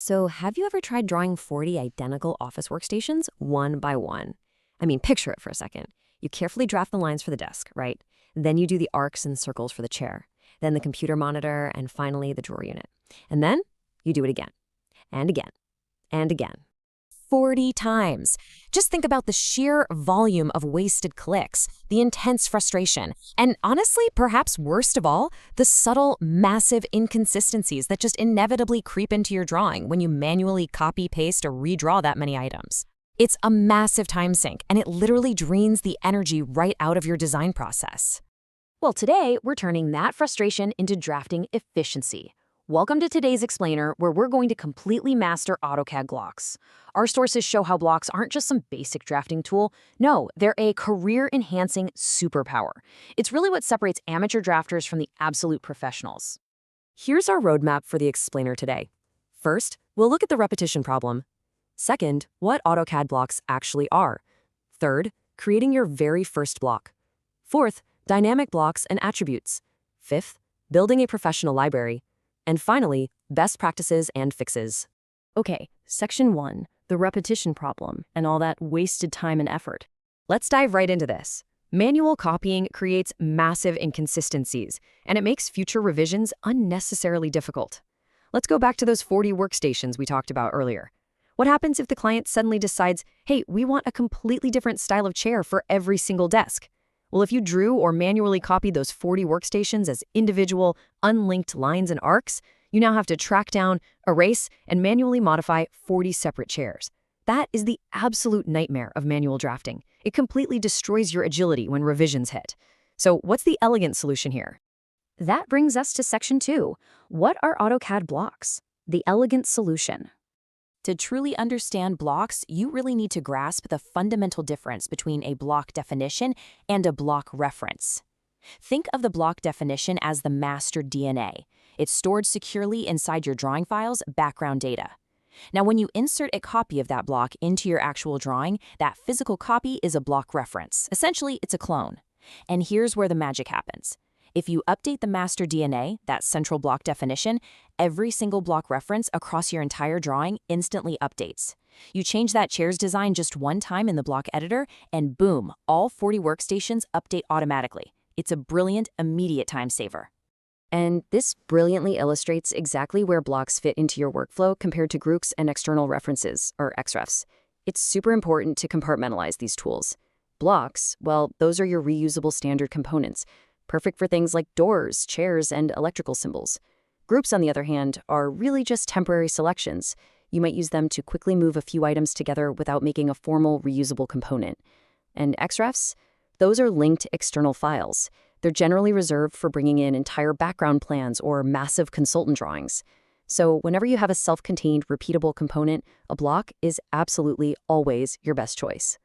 So, have you ever tried drawing 40 identical office workstations one by one? I mean, picture it for a second. You carefully draft the lines for the desk, right? Then you do the arcs and circles for the chair, then the computer monitor, and finally the drawer unit. And then you do it again, and again, and again. 40 times. Just think about the sheer volume of wasted clicks, the intense frustration, and honestly, perhaps worst of all, the subtle, massive inconsistencies that just inevitably creep into your drawing when you manually copy, paste, or redraw that many items. It's a massive time sink, and it literally drains the energy right out of your design process. Well, today, we're turning that frustration into drafting efficiency. Welcome to today's explainer, where we're going to completely master AutoCAD blocks. Our sources show how blocks aren't just some basic drafting tool. No, they're a career-enhancing superpower. It's really what separates amateur drafters from the absolute professionals. Here's our roadmap for the explainer today. First, we'll look at the repetition problem. Second, what AutoCAD blocks actually are. Third, creating your very first block. Fourth, dynamic blocks and attributes. Fifth, building a professional library. And finally, best practices and fixes. Okay, section 1, the repetition problem and all that wasted time and effort. Let's dive right into this. Manual copying creates massive inconsistencies, and it makes future revisions unnecessarily difficult. Let's go back to those 40 workstations we talked about earlier. What happens if the client suddenly decides, hey, we want a completely different style of chair for every single desk? Well, if you drew or manually copied those 40 workstations as individual, unlinked lines and arcs, you now have to track down, erase, and manually modify 40 separate chairs. That is the absolute nightmare of manual drafting. It completely destroys your agility when revisions hit. So what's the elegant solution here? That brings us to section 2. What are AutoCAD blocks? The elegant solution. To truly understand blocks, you really need to grasp the fundamental difference between a block definition and a block reference. Think of the block definition as the master DNA. It's stored securely inside your drawing file's background data. Now, when you insert a copy of that block into your actual drawing, that physical copy is a block reference. Essentially, it's a clone. And here's where the magic happens. If you update the master DNA, that central block definition, every single block reference across your entire drawing instantly updates. You change that chair's design just one time in the block editor, and boom, all 40 workstations update automatically. It's a brilliant, immediate time saver. And this brilliantly illustrates exactly where blocks fit into your workflow compared to groups and external references, or XREFs. It's super important to compartmentalize these tools. Blocks, well, those are your reusable standard components, perfect for things like doors, chairs, and electrical symbols. Groups, on the other hand, are really just temporary selections. You might use them to quickly move a few items together without making a formal reusable component. And XREFs? Those are linked external files. They're generally reserved for bringing in entire background plans or massive consultant drawings. So whenever you have a self-contained, repeatable component, a block is absolutely always your best choice.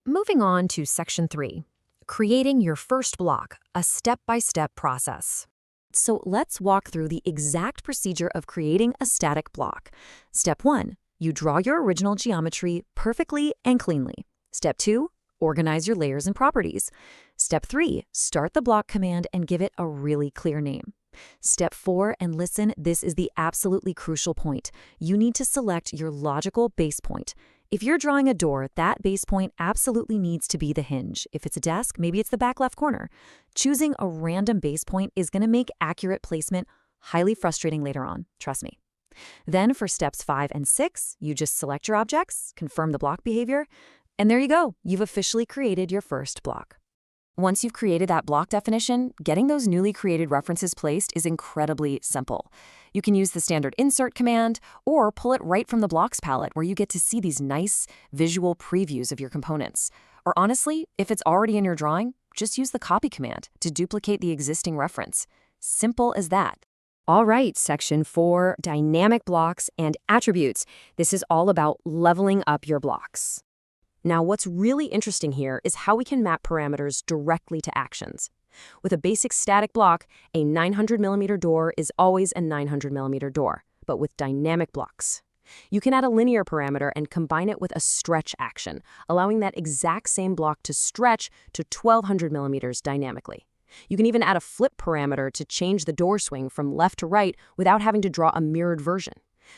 Moving on to section 3. Creating your first block, a step-by-step process. So let's walk through the exact procedure of creating a static block. Step 1, you draw your original geometry perfectly and cleanly. Step 2, organize your layers and properties. Step 3, start the block command and give it a really clear name. Step 4, and listen, this is the absolutely crucial point. You need to select your logical base point. If you're drawing a door, that base point absolutely needs to be the hinge. If it's a desk, maybe it's the back left corner. Choosing a random base point is going to make accurate placement highly frustrating later on, trust me. Then for steps 5 and 6, you just select your objects, confirm the block behavior, and there you go. You've officially created your first block. Once you've created that block definition, getting those newly created references placed is incredibly simple. You can use the standard insert command or pull it right from the blocks palette where you get to see these nice visual previews of your components. Or honestly, if it's already in your drawing, just use the copy command to duplicate the existing reference. Simple as that. All right, section 4, dynamic blocks and attributes. This is all about leveling up your blocks. Now, what's really interesting here is how we can map parameters directly to actions. With a basic static block, a 900mm door is always a 900mm door, but with dynamic blocks, you can add a linear parameter and combine it with a stretch action, allowing that exact same block to stretch to 1200mm dynamically. You can even add a flip parameter to change the door swing from left to right without having to draw a mirrored version.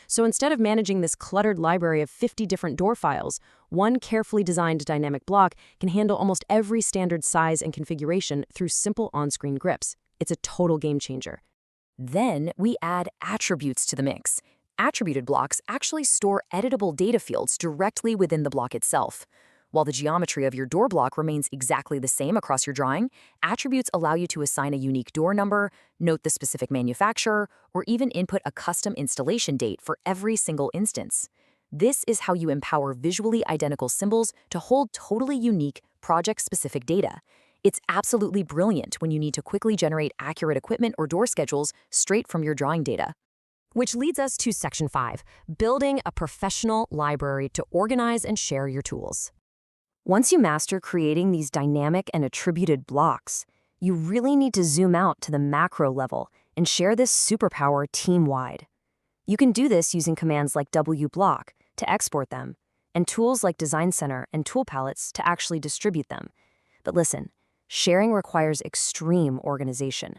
So instead of managing this cluttered library of 50 different door files, one carefully designed dynamic block can handle almost every standard size and configuration through simple on-screen grips. It's a total game changer. Then we add attributes to the mix. Attributed blocks actually store editable data fields directly within the block itself. While the geometry of your door block remains exactly the same across your drawing, attributes allow you to assign a unique door number, note the specific manufacturer, or even input a custom installation date for every single instance. This is how you empower visually identical symbols to hold totally unique, project-specific data. It's absolutely brilliant when you need to quickly generate accurate equipment or door schedules straight from your drawing data. Which leads us to Section 5, building a professional library to organize and share your tools. Once you master creating these dynamic and attributed blocks, you really need to zoom out to the macro level and share this superpower team-wide. You can do this using commands like WBLOCK to export them, and tools like Design Center and tool palettes to actually distribute them. But listen, sharing requires extreme organization.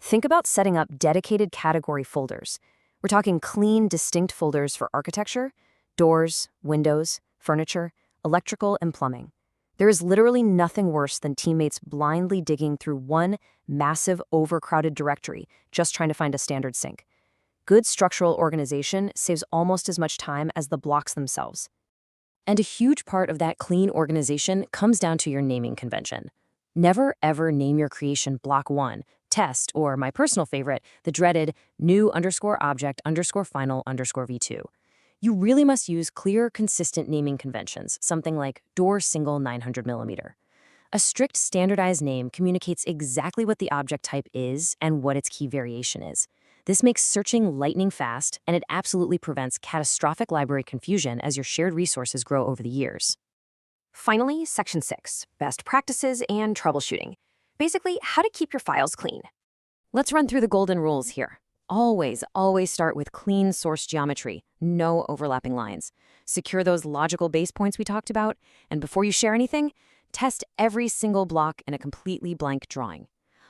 Think about setting up dedicated category folders. We're talking clean, distinct folders for architecture, doors, windows, furniture, electrical, and plumbing. There is literally nothing worse than teammates blindly digging through one massive, overcrowded directory just trying to find a standard sink. Good structural organization saves almost as much time as the blocks themselves. And a huge part of that clean organization comes down to your naming convention. Never ever name your creation Block 1, Test, or my personal favorite, the dreaded new_object_final_v2. You really must use clear, consistent naming conventions, something like door single 900mm. A strict standardized name communicates exactly what the object type is and what its key variation is. This makes searching lightning fast, and it absolutely prevents catastrophic library confusion as your shared resources grow over the years. Finally, Section 6, best practices and troubleshooting. Basically, how to keep your files clean. Let's run through the golden rules here. Always start with clean source geometry, no overlapping lines. Secure those logical base points we talked about, and before you share anything, test every single block in a completely blank drawing.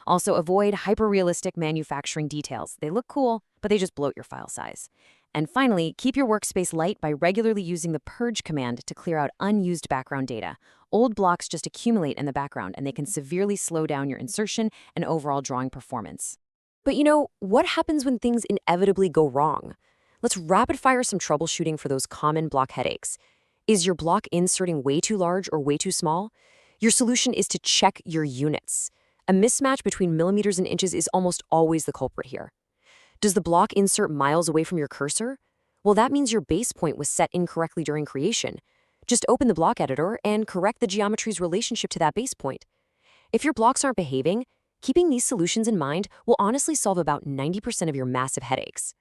Also, avoid hyper-realistic manufacturing details. They look cool, but they just bloat your file size. And finally, keep your workspace light by regularly using the purge command to clear out unused background data. Old blocks just accumulate in the background, and they can severely slow down your insertion and overall drawing performance. But what happens when things inevitably go wrong? Let's rapid fire some troubleshooting for those common block headaches. Is your block inserting way too large or way too small? Your solution is to check your units. A mismatch between millimeters and inches is almost always the culprit here. Does the block insert miles away from your cursor? Well, that means your base point was set incorrectly during creation. Just open the block editor and correct the geometry's relationship to that base point. If your blocks aren't behaving, keeping these solutions in mind will honestly solve about 90% of your massive headaches.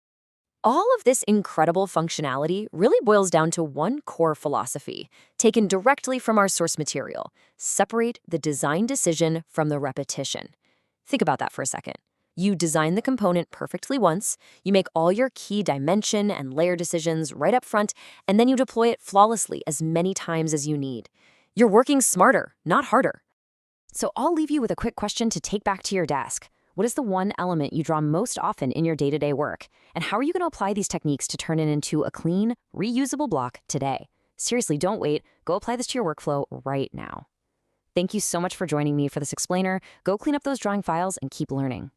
All of this incredible functionality really boils down to one core philosophy, taken directly from our source material: separate the design decision from the repetition. Think about that for a second. You design the component perfectly once, you make all your key dimension and layer decisions right up front, and then you deploy it flawlessly as many times as you need. You're working smarter, not harder. So I'll leave you with a quick question to take back to your desk. What is the one element you draw most often in your day-to-day work? And how are you going to apply these techniques to turn it into a clean, reusable block today? Seriously, don't wait. Go apply this to your workflow right now. Thank you so much for joining me for this explainer. Go clean up those drawing files and keep learning.